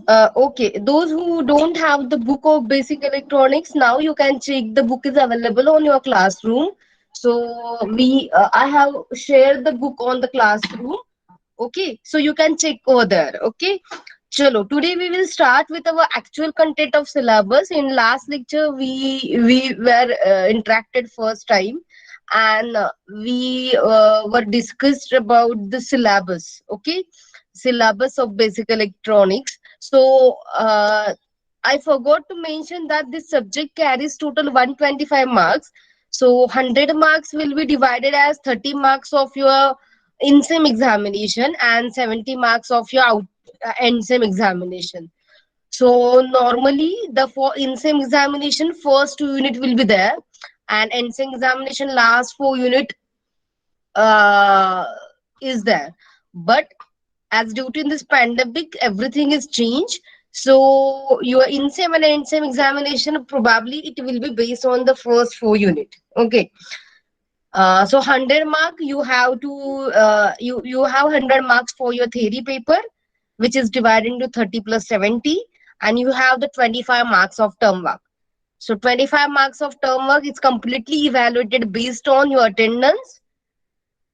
Okay, those who don't have the book of basic electronics, now you can check the book is available on your classroom. So I have shared the book on the classroom. Okay, so you can check over there. Okay, chalo. Today we will start with our actual content of syllabus. In last lecture, we were interacted first time, and we were discussed about the syllabus. Okay, syllabus of basic electronics. So I forgot to mention that this subject carries total 125 marks. So 100 marks will be divided as 30 marks of your in-sem examination and 70 marks of your end-sem examination. So normally the for in-sem examination first 2 unit will be there, and end-sem examination last 4 unit uh, is there. But as due to this pandemic, everything is changed. So your in-sem and end-sem examination probably it will be based on the first 4 unit. Okay. So 100 mark you have to you have 100 marks for your theory paper, which is divided into 30 plus 70, and you have the 25 marks of term work. So 25 marks of term work is completely evaluated based on your attendance,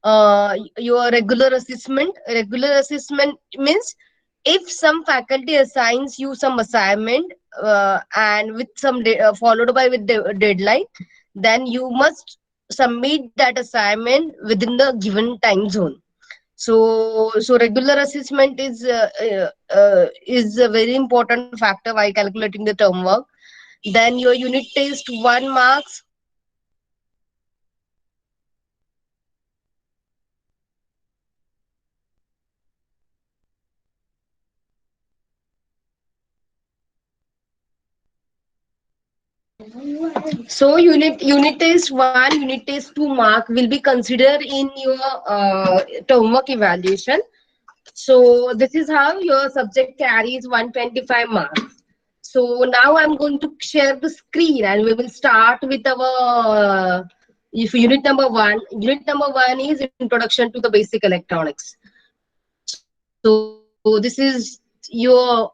your regular assessment. Regular assessment means if some faculty assigns you some assignment and with some followed by with the deadline, then you must submit that assignment within the given time zone. So regular assessment is a very important factor while calculating the term work. Then your unit test 1 marks. So unit test 1, unit test 2 mark will be considered in your term work evaluation. So this is how your subject carries 125 marks. So now I'm going to share the screen and we will start with our if unit number one. Unit number one is introduction to the basic electronics. So this is your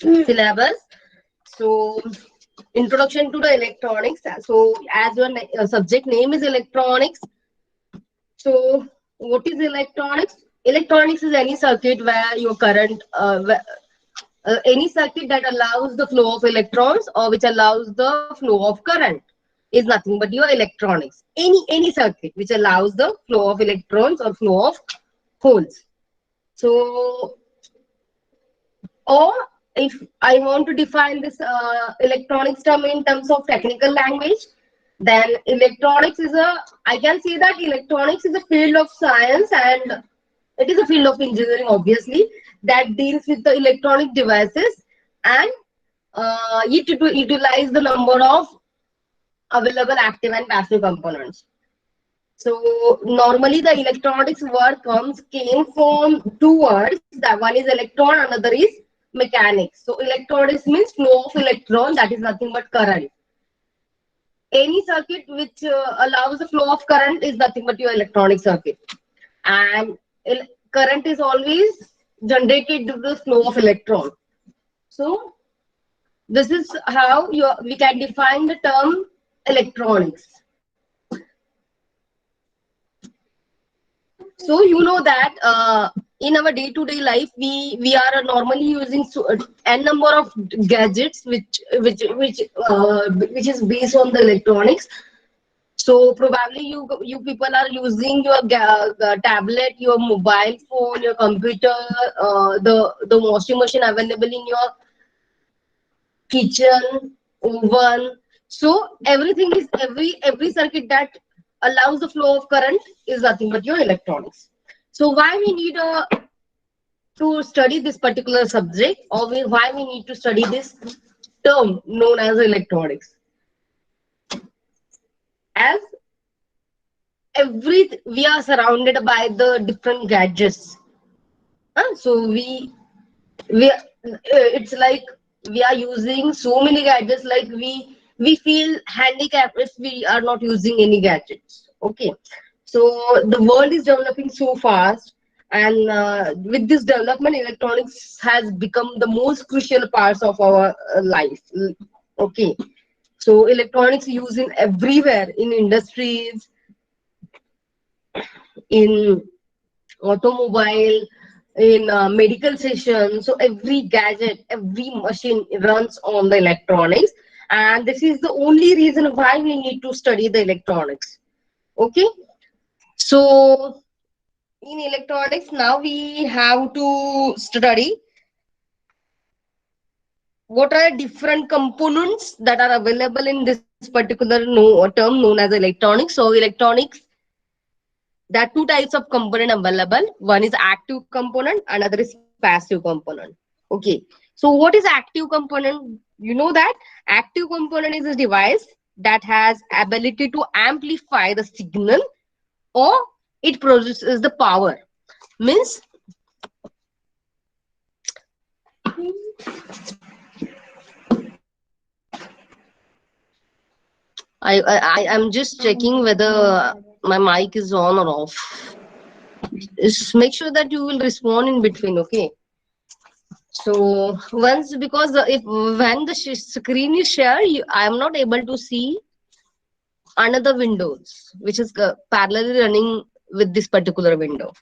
syllabus. So introduction to the electronics. So as your subject name is electronics. So what is electronics? Electronics is any circuit where your current any circuit that allows the flow of electrons or which allows the flow of current is nothing but your electronics. Any circuit which allows the flow of electrons or flow of holes. So, or if I want to define this electronics term in terms of technical language, then electronics is I can say that electronics is a field of science and it is a field of engineering, obviously, that deals with the electronic devices and it to utilize the number of available active and passive components. So normally the electronics word came from two words. That one is electron, another is mechanics. So electronics means flow of electron, that is nothing but current. Any circuit which allows the flow of current is nothing but your electronic circuit. And current is always generated due to the flow of electron. So this is how we can define the term electronics. So you know that in our day-to-day life, we are normally using n number of gadgets which is based on the electronics. So probably you people are using your tablet, your mobile phone, your computer, the washing machine available in your kitchen, oven. So everything is every circuit that allows the flow of current is nothing but your electronics. So why we need to study this particular subject, or why we need to study this term known as electronics? As we are surrounded by the different gadgets. So it's like we are using so many gadgets, like we feel handicapped if we are not using any gadgets. Okay, so the world is developing so fast, And with this development, electronics has become the most crucial parts of our life. Okay, so electronics used in everywhere, in industries, in automobile, in medical session. So every gadget, every machine runs on the electronics, and this is the only reason why we need to study the electronics. Okay, so in electronics now we have to study what are different components that are available in this particular term known as electronics. So electronics, there are two types of component available. One is active component, another is passive component. Okay, so what is active component? You know that active component is a device that has ability to amplify the signal, or it produces the power. Means I'm just checking whether my mic is on or off. Just make sure that you will respond in between. Okay. So once, because if when the screen is shared, I am not able to see another windows which is parallelly running with this particular window.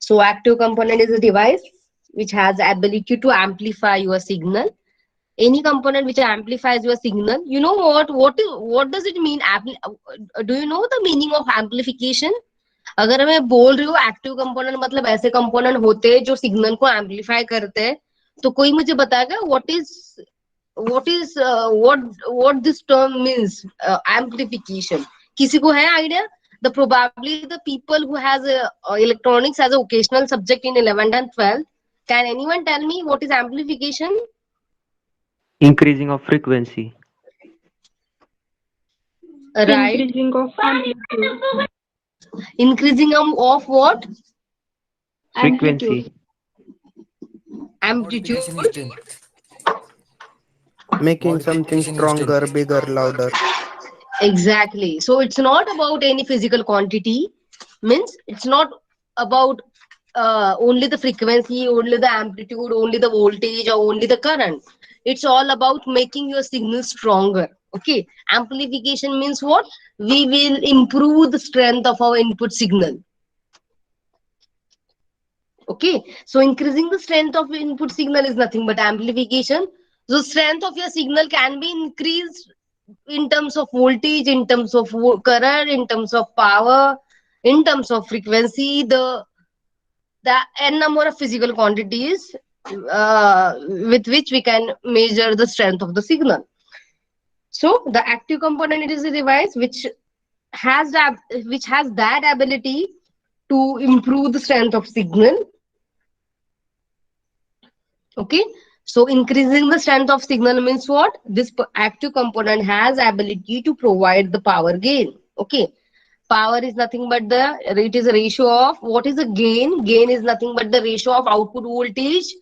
So active component is a device which has ability to amplify your signal. Any component which amplifies your signal. You know what does it mean? Do you know the meaning of amplification? अगर मैं बोल रही हूँ active component मतलब ऐसे component होते हैं जो सिग्नल को एम्पलीफाई करते हैं, तो कोई मुझे बताएगा what this term means, amplification? किसी को है idea? The probably the people who has electronics as a occasional subject in 11th and 12th, can anyone tell me what is amplification? Increasing of frequency. Right. Increasing of amplitude. Increasing of what? Frequency. Amplitude. Amplitude. Modification is strength. Making something Modification is stronger, strength. bigger, louder. Exactly. So it's not about any physical quantity. Means it's not about only the frequency, only the amplitude, only the voltage, or only the current. It's all about making your signal stronger. Okay. Amplification means what? We will improve the strength of our input signal. Okay, so increasing the strength of input signal is nothing but amplification. So strength of your signal can be increased in terms of voltage, in terms of current, in terms of power, in terms of frequency, the n number of physical quantities with which we can measure the strength of the signal. So the active component is a device which has that ability to improve the strength of signal. Okay, so increasing the strength of signal means what? This active component has ability to provide the power gain. Okay, power is nothing but it is a ratio of, what is the gain? Gain is nothing but the ratio of output voltage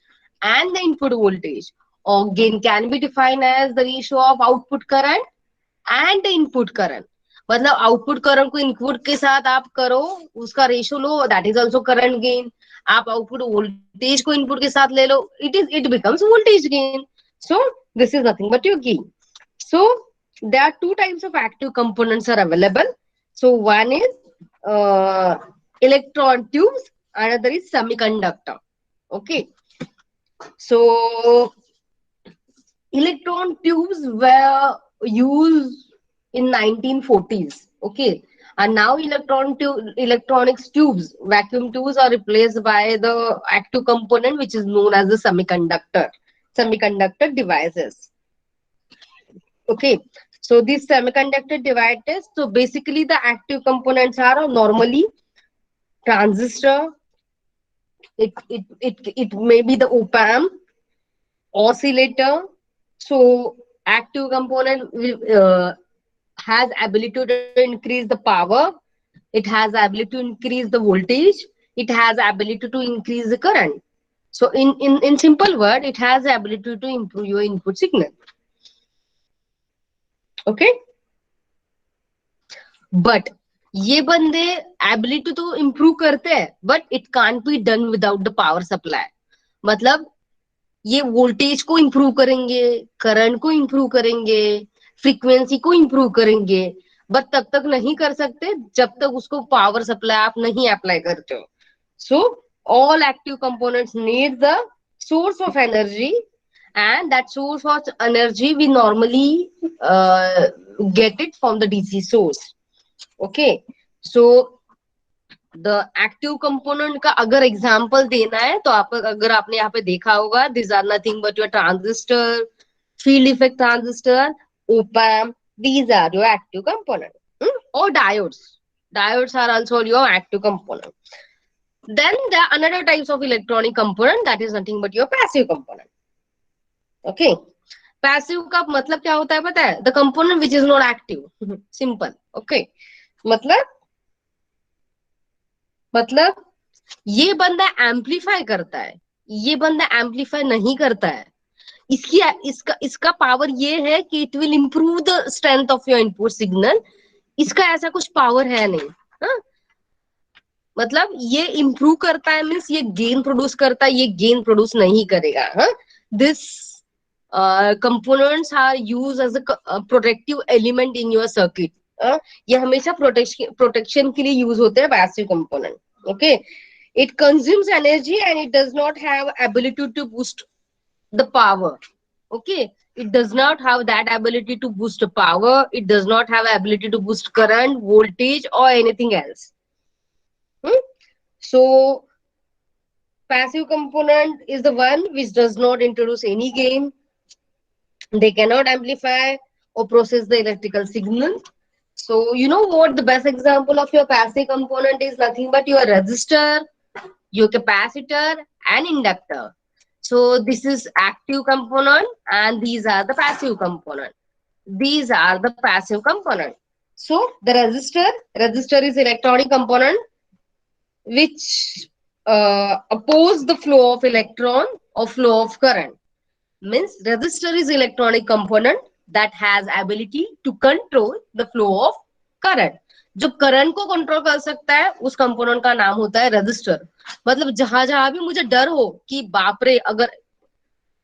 and the input voltage. Or gain can be defined as the ratio of output current and the input current. मतलब output current को input के साथ आप करो, उसका ratio low, that is also current gain. आप output voltage को input के साथ ले लो, it becomes voltage gain. So this is nothing but your gain. So there are two types of active components are available. So one is electron tubes, another is semiconductor. Okay, so electron tubes were used in 1940s. Okay, and now electronics tubes, vacuum tubes are replaced by the active component which is known as the semiconductor devices. Okay, so these semiconductor devices, so basically the active components are normally transistor, it may be the op-amp, oscillator. So active component has ability to increase the power, it has ability to increase the voltage, it has ability to increase the current. So in simple word, it has the ability to improve your input signal. Okay, but ये बंदे ability तो improve करते हैं, but it can't be done without the power supply. मतलब ये voltage को improve करेंगे, current को इम्प्रूव करेंगे, फ्रीक्वेंसी को इम्प्रूव करेंगे, बट तब तक नहीं कर सकते जब तक उसको पावर सप्लाई आप नहीं अप्लाई करते हो. So all active components need the source of energy, and that source of energy we normally get it from the DC source. Okay, so the active component का अगर एग्जांपल देना है तो आप, अगर आपने यहाँ पे देखा होगा, this are nothing but your transistor, field effect transistor, op amp, these are your active component. Or diodes are also your active component. Then there are another types of electronic component, that is nothing but your passive component. Okay, passive का मतलब क्या होता है पता है? The component which is not active. Simple. Okay, मतलब ये बंदा एम्पलीफाई करता है, ये बंदा एम्पलीफाई नहीं करता है. इसकी इसका पावर ये है कि it will improve the strength of your input signal. इसका ऐसा कुछ पावर है नहीं. हाँ? मतलब ये इंप्रूव करता है मीन्स ये गेन प्रोड्यूस करता है, ये गेन प्रोड्यूस नहीं करेगा. हाँ, this components are use as a protective element in your circuit. ये हमेशा प्रोटेक्शन के लिए यूज होते हैं passive component. Okay, it consumes energy and it does not have ability to boost the power. Okay, it does not have that ability to boost the power, it does not have ability to boost current, voltage or anything else. So passive component is the one which does not introduce any gain, they cannot amplify or process the electrical signal. So you know what the best example of your passive component is? Nothing but your resistor, your capacitor and inductor. So this is active component and these are the passive component. These are the passive component. So the resistor is electronic component which oppose the flow of electron or flow of current. Means resistor is electronic component that has ability to control the flow of current. जो current को control कर सकता है उस component का नाम होता है रजिस्टर. मतलब जहां जहां भी मुझे डर हो कि बाप रे, अगर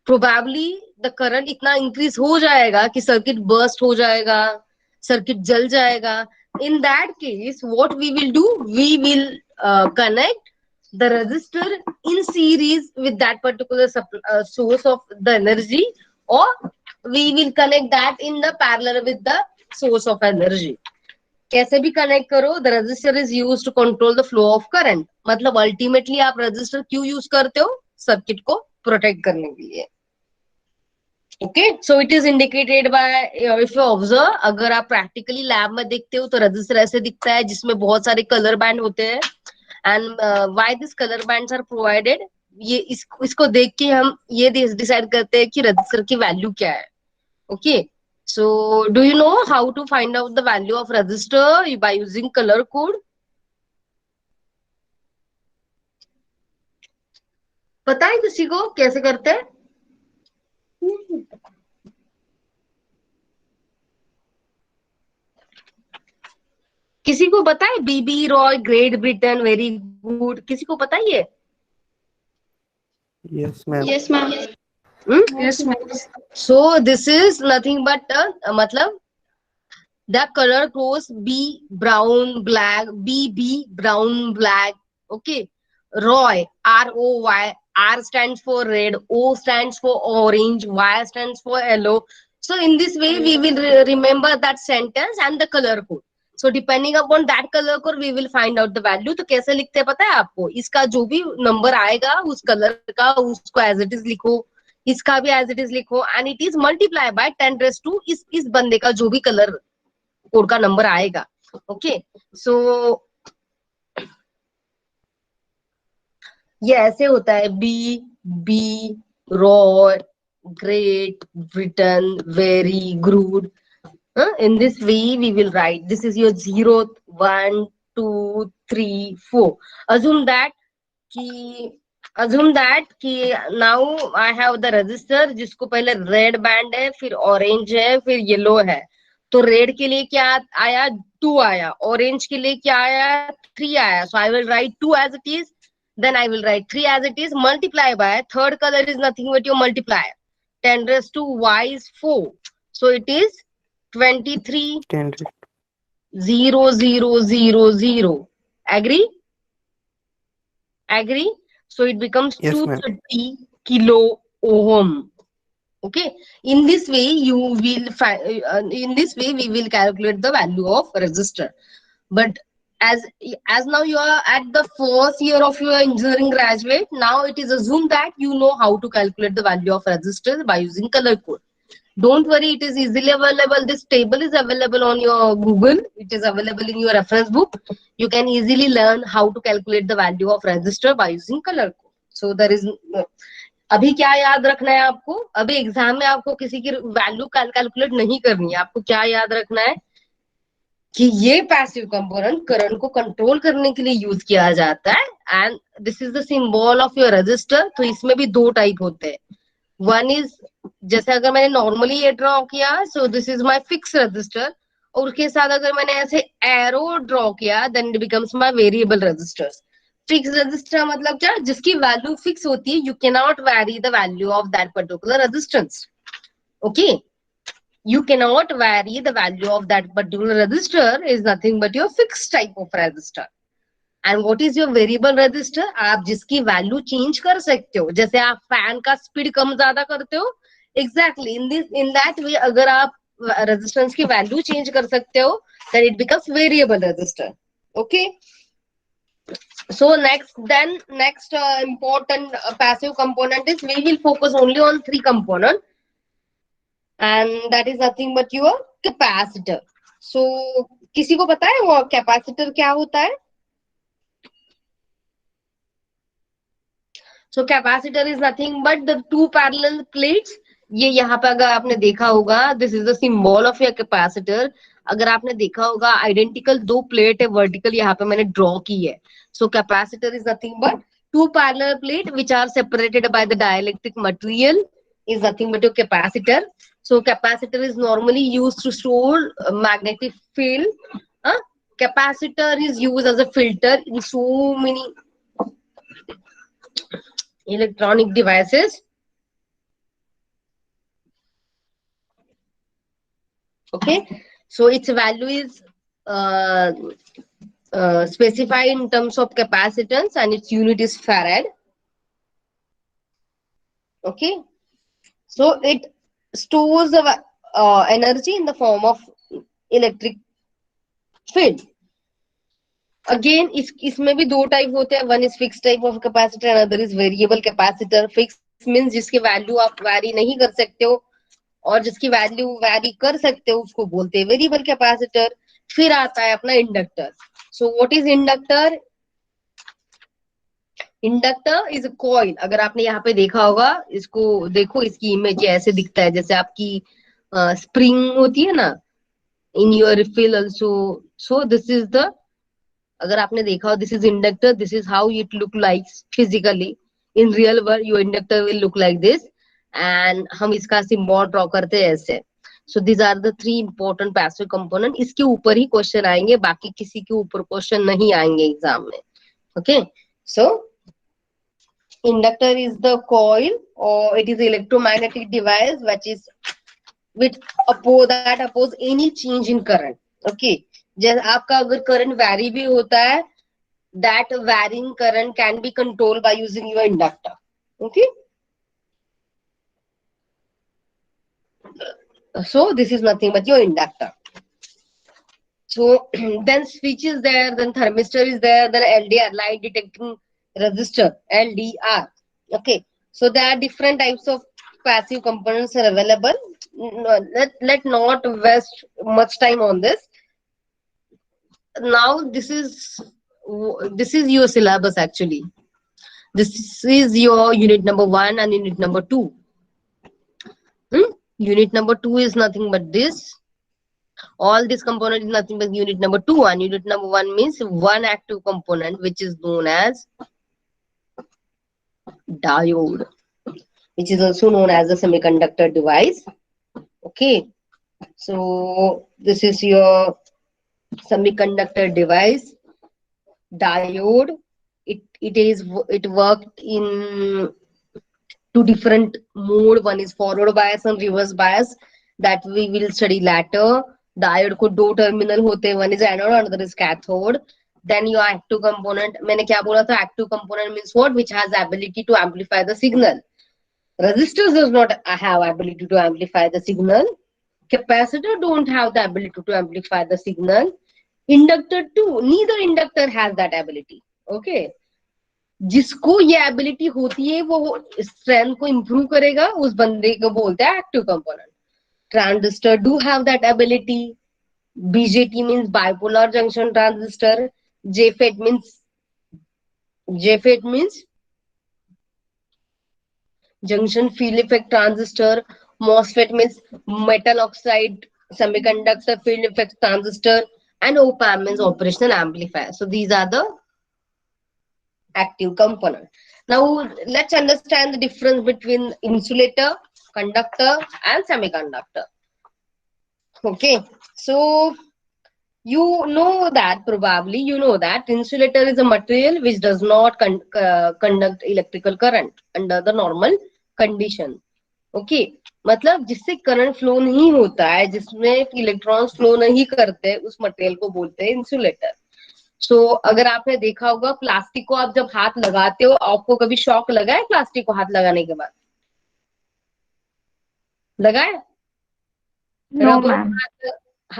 प्रोबेबली द करंट इतना इंक्रीज हो जाएगा कि सर्किट बर्स्ट हो जाएगा, सर्किट जल जाएगा, in that case what we will do, we will connect the resistor in series with that particular source of the energy, or we will connect that in the parallel with the source of energy. कैसे भी connect करो, the resistor is use to control the flow of current. मतलब ultimately आप resistor क्यों use करते हो? Circuit को protect करने के लिए. Okay, so it is indicated by, if you observe, अगर आप प्रैक्टिकली लैब में देखते हो तो रजिस्टर ऐसे दिखता है जिसमें बहुत सारे कलर बैंड होते हैं. And why this colour bands are provided, ये इसको देख के हम ये डिसाइड करते हैं कि रजिस्टर की वैल्यू क्या है. Okay, so do you know how to find out the value of resistor by using color code? पता है किसी को कैसे करते हैं? किसी को पता है? Bibi Roy, great Britain, very good, किसी को पता है ये? Yes, ma'am. Yes, ma'am. Yes, ma'am. So this is nothing but मतलब the color goes B brown black, BB brown black. Okay, Roy, ROY, R stands for red, O stands for orange, Y stands for yellow. So in this way we will remember that sentence and the color code. So depending upon that color code we will find out the value. तो कैसे लिखते हैं पता है आपको? इसका जो भी नंबर आएगा उस कलर का उसको एज इट इज लिखो, इसका भी एज इट इज लिखो, and it is multiply by 10 to इस बंदे का जो भी कलर कोड का नंबर आएगा. ओके, सो ये ऐसे होता है, B B Roy, great Britain, very good. In this way we will write, this is your 0th 1 2 3 4. assume that कि now I have the resistor जिसको पहले रेड बैंड है, फिर ऑरेंज है, फिर येलो है. तो रेड के लिए क्या आया, 2 आया, ऑरेंज के लिए क्या आया, 3 आया. So I will write 2 as it is, then I will write 3 as it is, multiply by third color is nothing but your multiplier. 10 raised to y is 4. So it is 23 10 0 0 0 0. Agree? Agree? So it becomes Yes, ma'am. 230 kilo ohm. Okay. In this way you will in this way we will calculate the value of resistor. But as now you are at the first year of your engineering graduate, now it is assumed that you know how to calculate the value of resistors by using color code. Don't worry, it is easily available. This table is available on your Google. It is available in your reference book. You can easily learn how to calculate the value of resistor by using color code. So there is अभी क्या याद रखना है आपको, अभी exam में आपको किसी की वैल्यू कैलकुलेट नहीं करनी है. आपको क्या याद रखना है कि ये पैसिव कंपोनेंट करंट को कंट्रोल करने के लिए यूज किया जाता है. And this is the symbol of your register. तो इसमें भी 2 टाइप होते हैं. वन इज, जैसे अगर मैंने नॉर्मली ये ड्रॉ किया, so this is my fix resistor, और उसके साथ अगर मैंने ऐसे एरो ड्रॉ किया, then it becomes my variable resistors. Fix resistor मतलब क्या, जिसकी वैल्यू फिक्स होती है, you can not vary the value of that particular resistance. Okay, you cannot vary the value of that particular resistor is nothing but your fixed type of resistor. And what is your variable resistor? आप जिसकी value change कर सकते हो. जैसे आप fan का speed कम ज्यादा करते हो, एग्जैक्टली इन दैट वे अगर आप रेजिस्टेंस की वैल्यू चेंज कर सकते हो, then it becomes variable resistor. Okay. So next important passive component is, we will focus only on 3 components, and that is nothing but your capacitor. So किसी को पता है वो कैपेसिटर क्या होता है? So capacitor is nothing but the 2 parallel plates. ये यहाँ पे अगर आपने देखा होगा, this is the symbol of your capacitor. अगर आपने देखा होगा, आइडेंटिकल 2 प्लेट है वर्टिकल यहाँ पे मैंने ड्रॉ की है. So capacitor is nothing but 2 parallel plate which are separated by the dielectric material is nothing but your capacitor. So capacitor is normally used to store magnetic field. Capacitor is used as a filter in so many electronic devices. Okay, so its value is specified in terms of capacitance, and its unit is farad. Okay, so it stores the energy in the form of electric field. Again इसमें भी 2 type होते हैं. One is fix type of capacitor, another is variable capacitor. Fix means जिसकी value आप vary नहीं कर सकते हो, और जिसकी वैल्यू वैरी कर सकते हो उसको बोलते हैं वेरिएबल कैपेसिटर. फिर आता है अपना inductor. So what is inductor? Inductor is a coil. अगर आपने यहाँ पे देखा होगा, इसको देखो, इसकी इमेज ऐसे दिखता है जैसे आपकी स्प्रिंग होती है ना in your refill also. So this is the, अगर आपने देखा हो, this is inductor. This is how it look like physically in real world. Your inductor will look like this, and हम इसका सिंबल ड्रॉ करते हैं ऐसे. So these are the 3 important passive component. इसके ऊपर ही क्वेश्चन आएंगे, बाकी किसी के ऊपर क्वेश्चन नहीं आएंगे एग्जाम में. Okay, so inductor is the coil, or it is electromagnetic device which oppose any change in current. Okay, जैसे आपका अगर करंट वैरी भी होता है, that varying current can be controlled by using your inductor. Okay, so this is nothing but your inductor. So then switch is there, then thermistor is there, then LDR, light detecting resistor, LDR. Okay, so there are different types of passive components are available. Let not waste much time on this. Now this is your syllabus actually. This is your unit number 1 and unit number 2. Unit number 2 is nothing but this. All this component is nothing but unit number 2, and unit number 1 means one active component which is known as diode, which is also known as a semiconductor device. Okay, So this is your semiconductor device, diode. It worked in two different mode. One is forward bias and reverse bias that we will study later. Diode को दो terminal होते हैं, one is anode, another is cathode. Then your active component, मैंने क्या बोला था, active component means what, which has ability to amplify the signal. Resistors does not have ability to amplify the signal. Capacitor don't have the ability to amplify the signal. Inductor too, neither inductor has that ability. Okay. जिसको ये ability होती है वो strength को improve करेगा, उस बंदे को बोलते हैं active component. Transistor do have that ability. BJT means bipolar junction transistor. JFET means junction field effect transistor. MOSFET means metal oxide semiconductor field effect transistor. And op-amp means operational amplifier. So these are the active component. Now let's understand the difference between insulator, conductor and semiconductor. Okay, so probably you know that insulator is a material which does not conduct electrical current under the normal condition. Okay, मतलब जिससे current flow नहीं होता है, जिसमें electrons flow नहीं करते, उस material को बोलते हैं इंसुलेटर. सो अगर आपने देखा होगा प्लास्टिक को आप जब हाथ लगाते हो, आपको कभी शॉक लगा है प्लास्टिक को हाथ लगाने के बाद? लगा है? No, ma'am.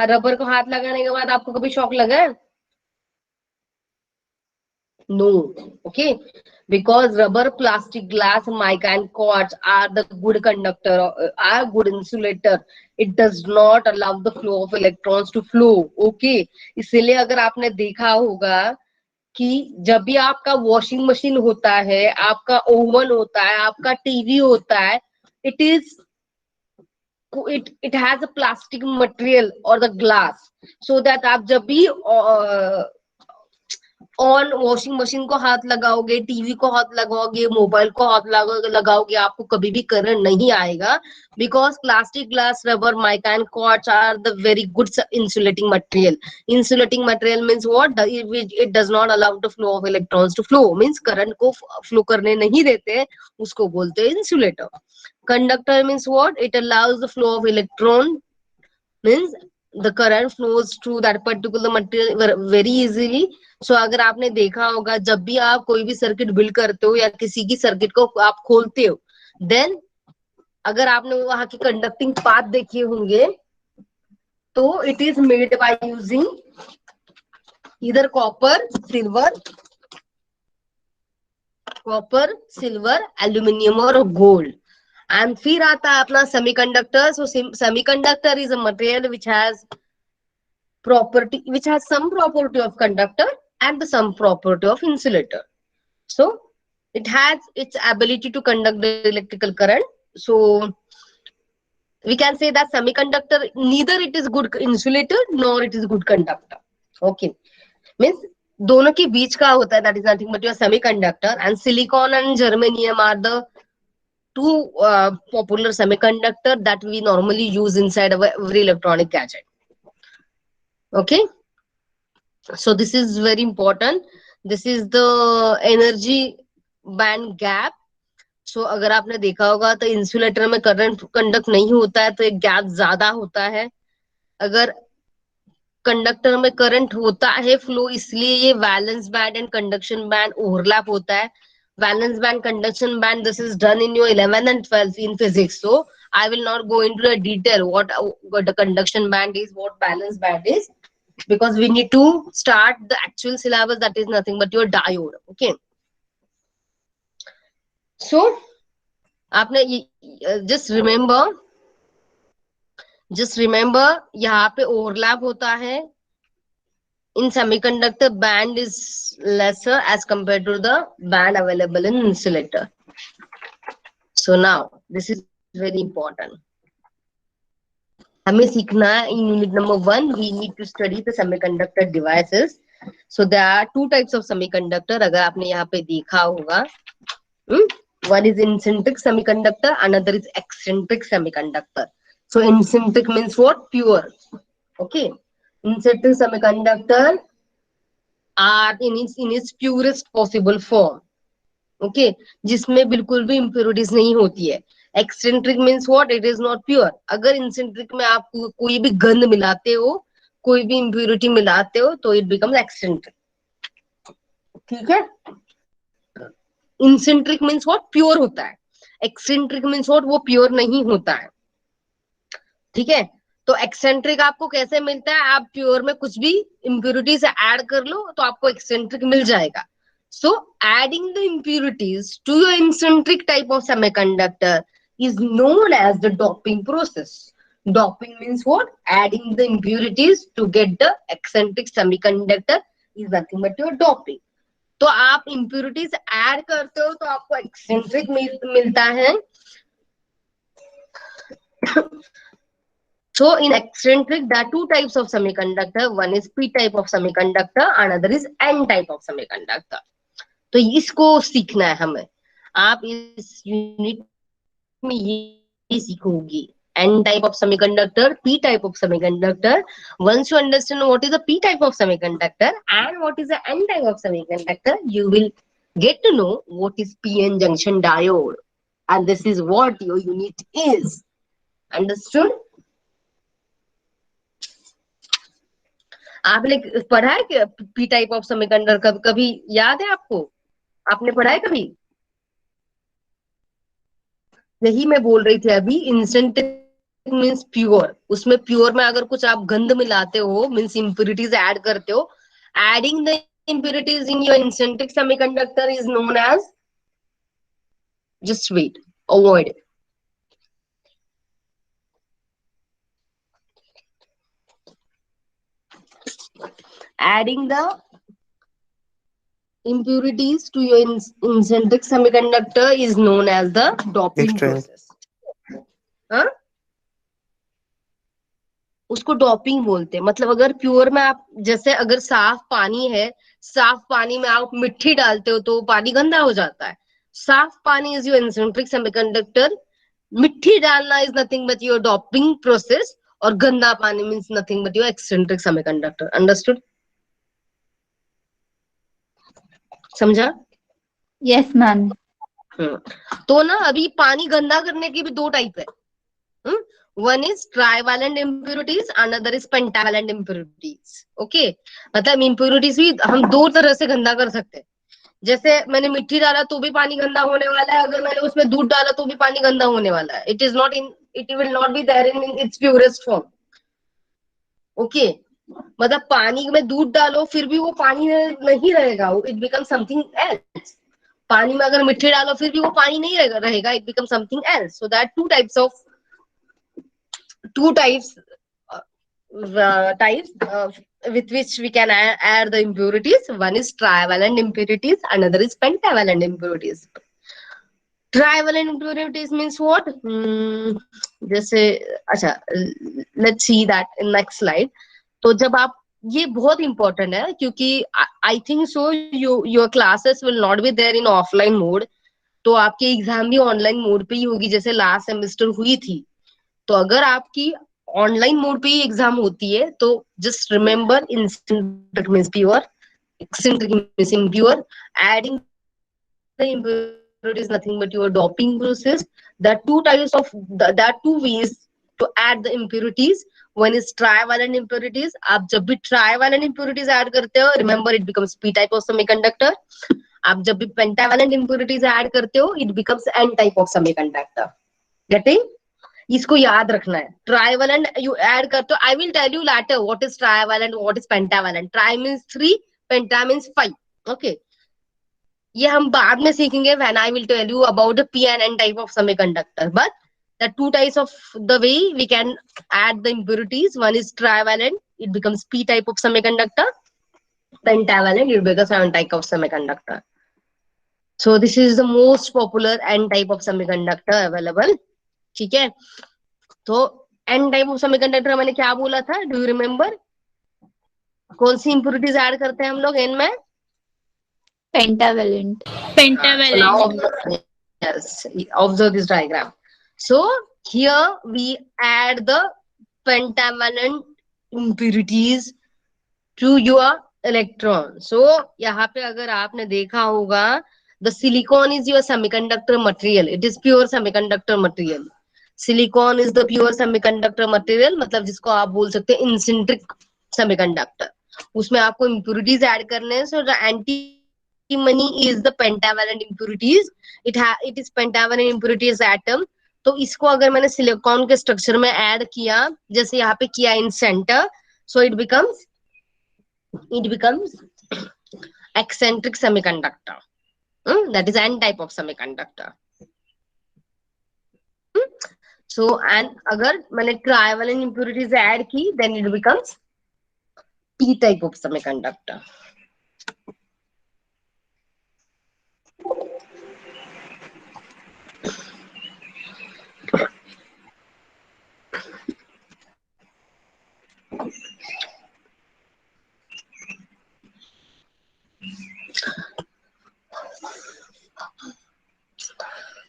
रबर को हाथ लगाने के बाद आपको कभी शॉक लगा है? No. Okay, because rubber, plastic, glass, mica and quartz are the good conductor, are good insulator. It does not allow the flow of electrons to flow. Okay, इसलिए अगर आपने देखा होगा कि जब भी आपका वॉशिंग मशीन होता है, आपका ओवन होता है, आपका टीवी होता है, it has a plastic material or the glass, so that आप जब भी ऑन वॉशिंग मशीन को हाथ लगाओगे, टीवी को हाथ लगाओगे, मोबाइल को हाथ लगाओगे, आपको कभी भी करंट नहीं आएगा. Because plastic, glass, rubber, mica and quartz are the very good insulating material. Insulating material means what, it does not allow the flow of electrons to flow, means current को flow करने नहीं देते, उसको बोलते हैं insulator. Conductor means what, it allows the flow of electron, means the current flows through that particular material very easily. So अगर आपने देखा होगा जब भी आप कोई भी सर्किट बिल्ड करते हो या किसी की सर्किट को आप खोलते हो, देन अगर आपने वहां की कंडक्टिंग पाथ देखे होंगे तो it is made by using इधर कॉपर, सिल्वर, एल्यूमिनियम और गोल्ड. एंड फिर आता है अपना semiconductor. So semiconductor is a material which has some property of conductor and some property of insulator. So it has its ability to conduct the electrical current. So we can say that semiconductor, neither it is good insulator nor it is good conductor. Okay, means दोनों के बीच का होता है, that is nothing but your semiconductor. And silicon and germanium are the two popular semiconductor that we normally use inside of every electronic gadget. Okay, so this is very important. This is the energy band gap. So अगर आपने देखा होगा तो insulator में current conduct नहीं होता है तो एक गैप ज्यादा होता है. अगर कंडक्टर में करंट होता है फ्लो, इसलिए ये valence band and conduction band overlap होता है. Valence band, conduction band, this is done in your 11th and 12th in physics. So I will not go into the detail what the conduction band is, what valence band is, because we need to start the actual syllabus, that is nothing but your diode. Okay, so आपने just remember यहाँ पे overlap होता है. In semiconductor, band is lesser as compared to the band available in insulator. So now this is very important. हमें सीखना है in unit number 1 we need to study the semiconductor devices. So there are two types of semiconductor. अगर आपने यहाँ पे देखा होगा, one is intrinsic semiconductor, another is eccentric semiconductor. So incentric means what? Pure. Okay. Incentric semiconductor are in its purest possible form. Okay. जिसमें बिल्कुल भी impurities नहीं होती है. Eccentric means what? It is not pure. अगर incentric में आप कोई भी गंध मिलाते हो, कोई भी impurity मिलाते हो, तो it becomes eccentric. ठीक है. Incentric means what? Pure होता है. Eccentric means what? वो pure नहीं होता है. ठीक है. तो एक्सेंट्रिक आपको कैसे मिलता है? आप प्योर में कुछ भी इम्प्योरिटी से ऐड कर लो तो आपको एक्सेंट्रिक मिल जाएगा. So adding the impurities to your इंसेंट्रिक type of semiconductor is known as the doping process. Doping means what? Adding the impurities to get the eccentric semiconductor is nothing but your doping. तो आप impurities add करते हो तो आपको eccentric मिलता है. So in eccentric, there are two types of semiconductor. One is P type of semiconductor, another is N type of semiconductor. तो इसको सीखना है हमें. आप इस यूनिट में ये सीखोगी. N type of semiconductor, P type of semiconductor. Once you understand what is the P type of semiconductor and what is the N type of semiconductor, you will get to know what is PN junction diode. And this is what your unit is. Understood? आपने पढ़ा है कि P type of semiconductor कभी याद है आपको? आपने पढ़ा है कभी? यही मैं बोल रही थी अभी. इंसेंट्रिक मींस प्योर. उसमें प्योर में अगर कुछ आप गंध मिलाते हो, मींस इंप्योरिटीज ऐड करते हो, adding the impurities in your इंसेंट्रिक semiconductor is known as, just wait, avoid. Adding the impurities to your incentric semiconductor is known as the doping process. हाँ? उसको डॉपिंग बोलते हैं. मतलब अगर प्योर में आप, जैसे अगर साफ पानी है, साफ पानी में आप मिट्टी डालते हो तो पानी गंदा हो जाता है. साफ पानी इज योर इंसेंट्रिक सेमीकंडक्टर. मिट्टी डालना is nothing but your doping process. और गंदा पानी means nothing but your eccentric semiconductor. Understood? समझा? Yes, ma'am. तो ना अभी पानी गंदा करने की भी दो टाइप है. One is trivalent impurities, another is pentavalent impurities. Okay. मतलब इम्प्योरिटीज भी हम दो तरह से गंदा कर सकते हैं. जैसे मैंने मिट्टी डाला तो भी पानी गंदा होने वाला है, अगर मैंने उसमें दूध डाला तो भी पानी गंदा होने वाला है. It will not be there in its purest form. Okay. मतलब पानी में दूध डालो फिर भी वो पानी नहीं रहेगा, इट बिकम समथिंग एल्स. पानी में अगर मिट्टी डालो फिर भी वो पानी नहीं रहेगा, it become something else. So that two types with which we can add the impurities. One is trivalent impurities, another is pentavalent impurities. Trivalent impurities means what? जैसे अच्छा, let's see that in next slide. तो जब आप, ये बहुत important है क्योंकि I think so your classes will not be there in offline mode. तो आपकी एग्जाम भी ऑनलाइन मोड पे ही होगी जैसे लास्ट सेमेस्टर हुई थी. तो अगर आपकी ऑनलाइन मोड पे ही एग्जाम होती है तो जस्ट रिमेम्बर, इंसेंट्रिक means pure, extrinsic means impure. Adding the impurity is nothing but your doping process. There are two ways to add the impurities. One is trivalent impurities. आप जब भी trivalent impurities add करते हो, remember it becomes P type of semiconductor. आप जब भी pentavalent impurities add करते हो, it becomes N type of semiconductor. Getting? इसको याद रखना है. ट्राइवैलेंट यू ऐड करते हो. I will tell you later what is trivalent, what is pentavalent. Tri means 3, penta means 5. Okay. ये हम बाद में सीखेंगे when I will tell you about the P and N type of semiconductor. But the two types of the way we can add the impurities. One is trivalent, it becomes P type of semiconductor. Pentavalent, it becomes N type of semiconductor. So this is the most popular N type of semiconductor available. ठीक है. तो N type of semiconductor मैंने क्या बोला था? Do you remember? कौन सी impurities add करते हैं हम लोग N में? Pentavalent. So now yes, observe this diagram. So Here we add the pentavalent impurities to your electron. So यहाँ पे अगर आपने देखा होगा, the silicon is your semiconductor material. It is pure semiconductor material. Silicon is the pure semiconductor material, मतलब जिसको आप बोल सकते हैं incentric semiconductor. उसमें आपको impurities add करने हैं. So the antimony is the pentavalent impurities. It is pentavalent impurities atom. तो इसको अगर मैंने सिलिकॉन के स्ट्रक्चर में ऐड किया, जैसे यहाँ पे किया इन centre, so it becomes eccentric semiconductor. That is n type of semiconductor. So and अगर मैंने trivalent impurities add की, then it becomes p type of semiconductor.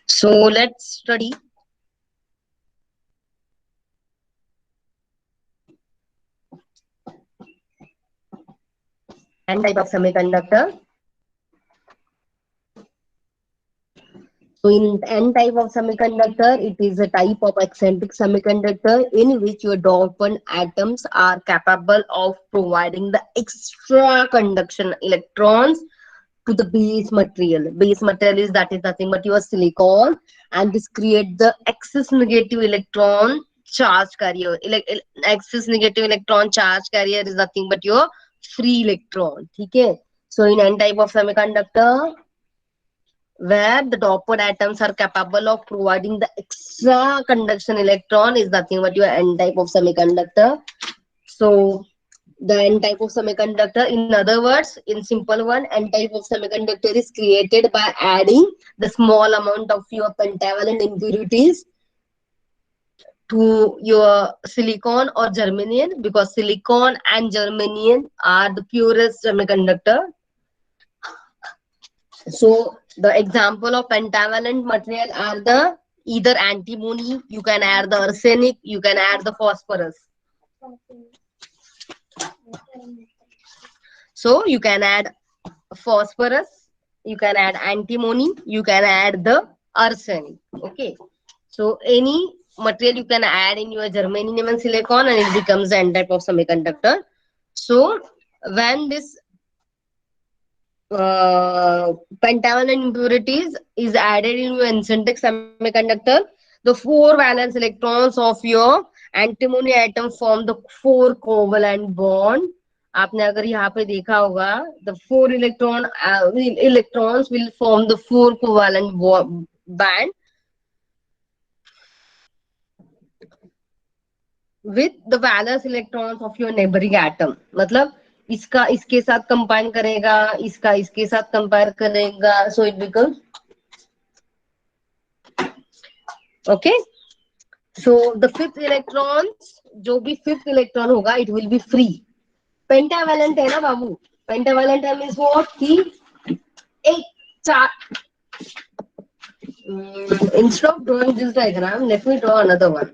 So let's study n type of semiconductor. So in n type of semiconductor, it is a type of eccentric semiconductor in which your dopant atoms are capable of providing the extra conduction electrons to the base material. Base material is that is nothing but your silicon, and this create the excess negative electron charge carrier. Excess negative electron charge carrier is nothing but your free electron. Okay. So in n type of semiconductor, where the doped atoms are capable of providing the extra conduction electron is nothing but your n type of semiconductor. So the n type of semiconductor, in other words, in simple one, n type of semiconductor is created by adding the small amount of your pentavalent impurities to your silicon or germanium, because silicon and germanium are the purest semiconductor. So the example of pentavalent material are the either antimony, you can add the arsenic, you can add the phosphorus. So you can add phosphorus, you can add antimony, you can add the arsenic. Okay. So any material you can add in your germanium and silicon and it becomes an type of semiconductor. So when this pentavalent impurities is added in your eccentric semiconductor, the 4 valence electrons of your antimony atom form the 4 covalent bond. आपने अगर यहाँ पे देखा होगा, the 4 electrons will form the 4 covalent band with the valence electrons of your neighboring atom. मतलब इसका इसके साथ कंबाइन करेगा, इसका इसके साथ कंबाइन करेगा, so it becomes okay. So the fifth electrons, जो भी fifth electron होगा, it will be free. Pentavalent है ना बाबू, pentavalent means what कि एक चार instead of drawing this diagram, let me draw another one.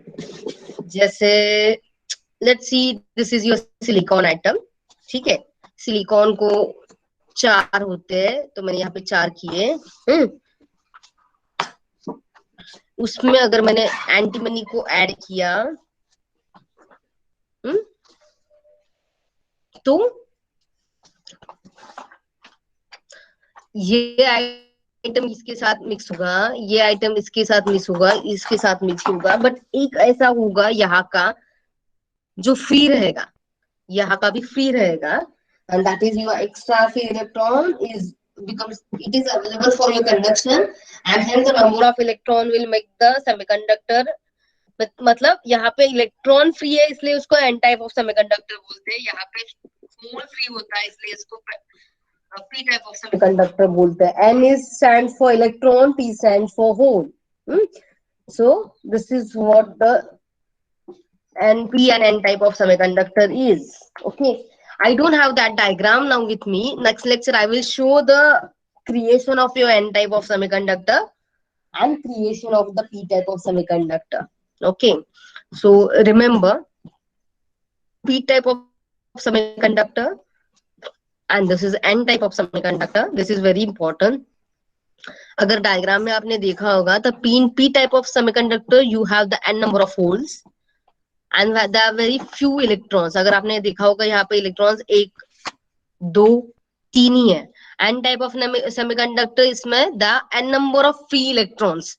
जैसे let's see, this is your silicon atom. ठीक है, सिलिकॉन को 4 होते हैं, तो मैंने यहाँ पे 4 किए. उसमें अगर मैंने एंटीमनी को ऐड किया, तो ये आइटम इसके साथ मिक्स होगा, ये आइटम इसके साथ मिक्स होगा, इसके साथ मिक्स होगा, बट एक ऐसा होगा यहाँ का जो फ्री रहेगा, यहाँ का भी फ्री रहेगा, and that is your extra free electron is becomes, it is available for your conduction, and hence the number of electron will make the semiconductor. मतलब यहाँ पे इलेक्ट्रॉन फ्री है इसलिए उसको एन टाइप ऑफ सेमीकंडक्टर बोलते हैं, यहाँ पे होल फ्री होता है इसलिए इसको p type of semiconductor बोलते हैं. N is stands for electron, P stands for hole. So this is what the P and N type of semiconductor is. Okay, I don't have that diagram now with me. Next lecture I will show the creation of your N type of semiconductor and creation of the P type of semiconductor. Okay, so remember P type of semiconductor and this is N type of semiconductor. This is very important. अगर diagram में आपने देखा होगा तो P type of semiconductor you have the n number of holes and there are very few electrons. अगर आपने देखा होगा यहाँ पे इलेक्ट्रॉन्स एक दो तीन ही है. एन टाइप ऑफ सेमीकंडक्टर इसमें the n number of free electrons.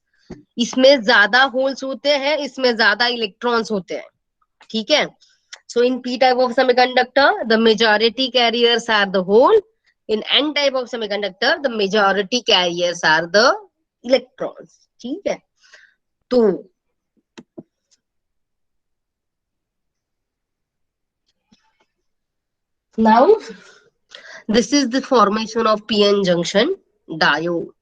इसमें ज्यादा होल्स होते हैं, इसमें ज्यादा इलेक्ट्रॉन्स होते हैं. ठीक है. So in P type of semiconductor, the majority carriers are the hole. In N type of semiconductor, the majority carriers are the electrons. ठीक है. तो now this is the formation of PN junction diode.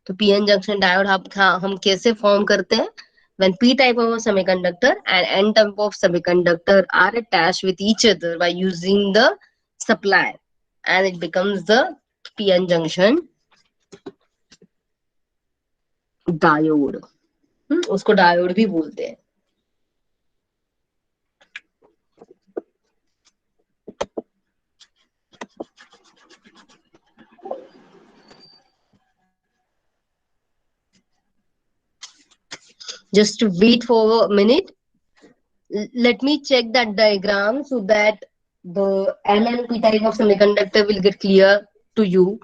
तो PN junction diode हम कैसे form करते हैं? When P type of semiconductor and N type of semiconductor are attached with each other by using the supply, and it becomes the PN junction diode. उसको diode भी बोलते हैं. Just wait for a minute. Let me check that diagram so that the N and P type of semiconductor will get clear to you.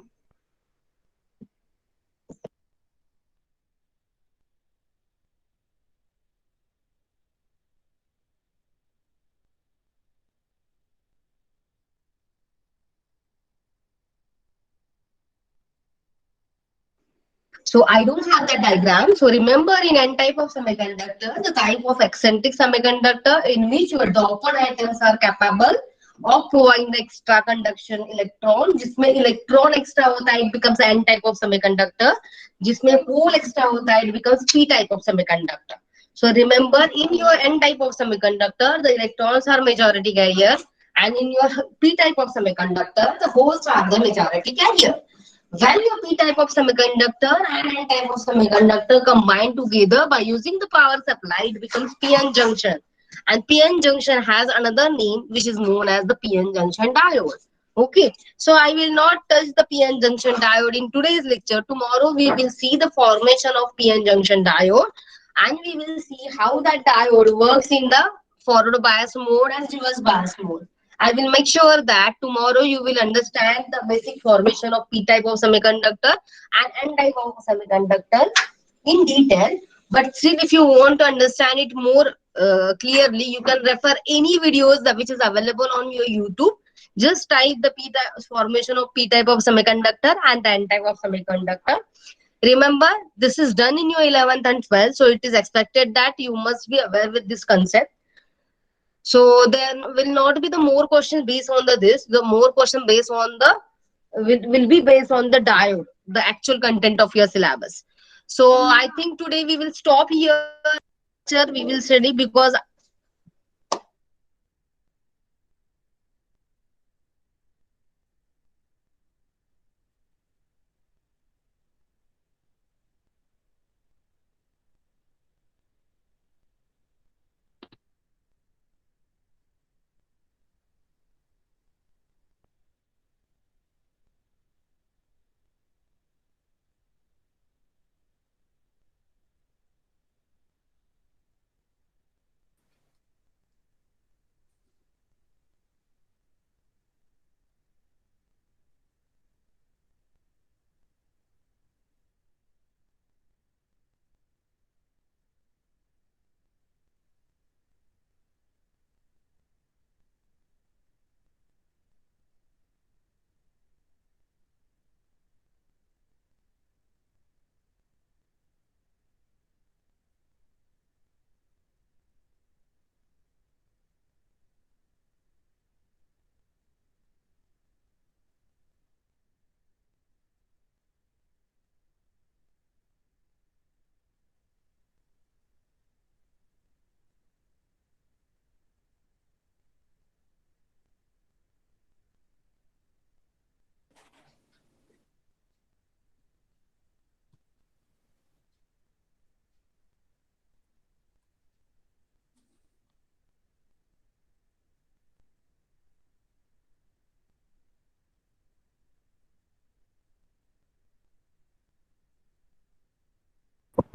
So I don't have that diagram. So remember in N type of semiconductor, the type of eccentric semiconductor in which your doped atoms are capable of providing the extra conduction electron. जिसमें electron extra होता है, it becomes N type of semiconductor. जिसमें hole extra होता है, it becomes P type of semiconductor. So remember in your N type of semiconductor, the electrons are majority carrier, and in your P type of semiconductor, the holes are the majority carrier. When your P type of semiconductor and N type of semiconductor combine together by using the power supply, it becomes PN junction. And PN junction has another name which is known as the PN junction diode. Okay, so I will not touch the PN junction diode in today's lecture. Tomorrow we will see the formation of PN junction diode, and we will see how that diode works in the forward bias mode and reverse bias mode. I will make sure that tomorrow you will understand the basic formation of P type of semiconductor and N type of semiconductor in detail. But still, if you want to understand it more clearly, you can refer any videos that which is available on your YouTube. Just type the P type formation of P type of semiconductor and the N type of semiconductor. Remember, this is done in your 11th and 12th, so it is expected that you must be aware with this concept. So there will not be the more questions based on this. The more question based on the will be based on the diode, the actual content of your syllabus. So I think today we will stop here. We will study because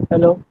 Hello.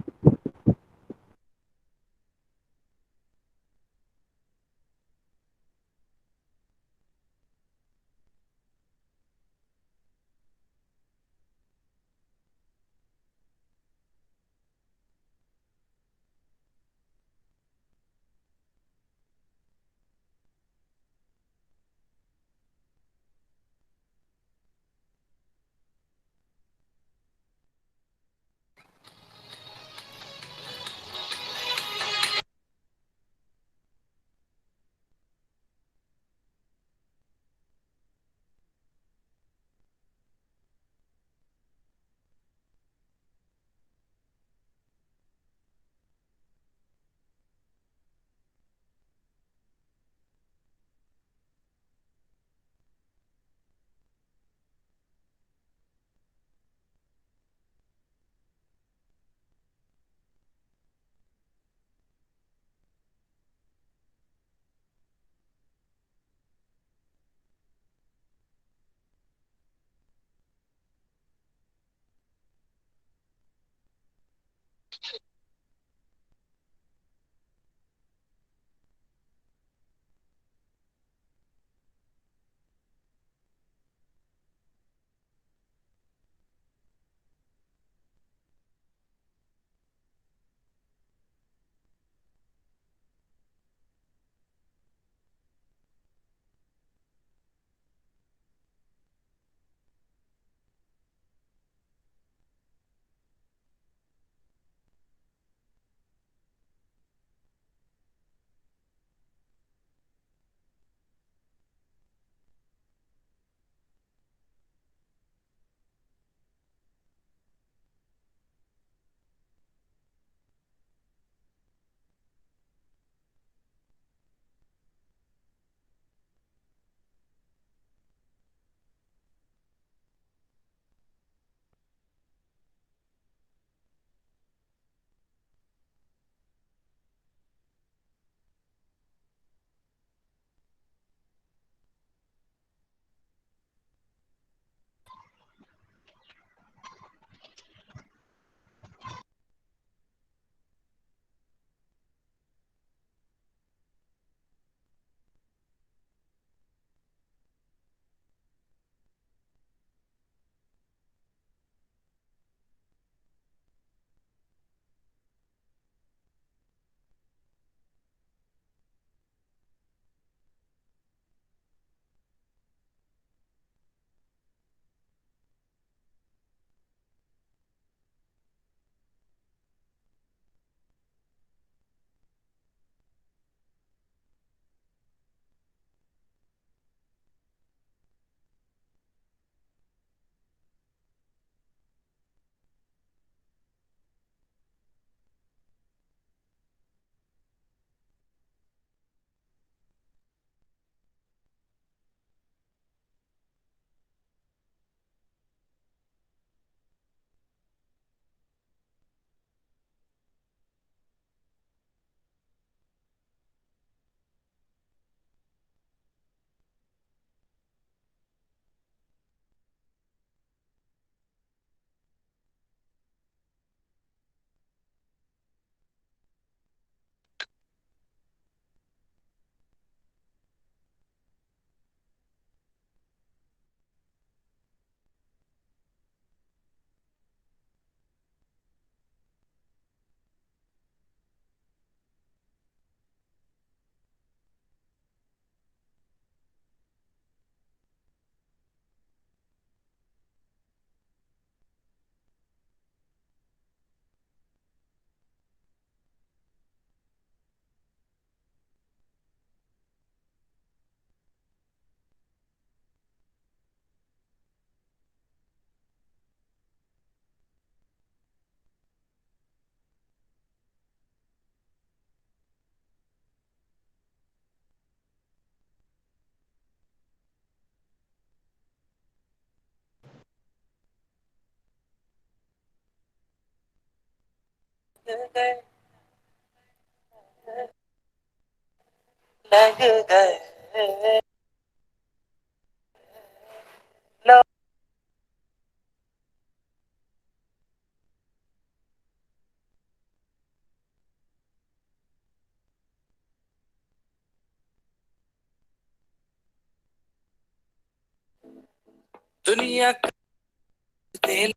दुनिया करने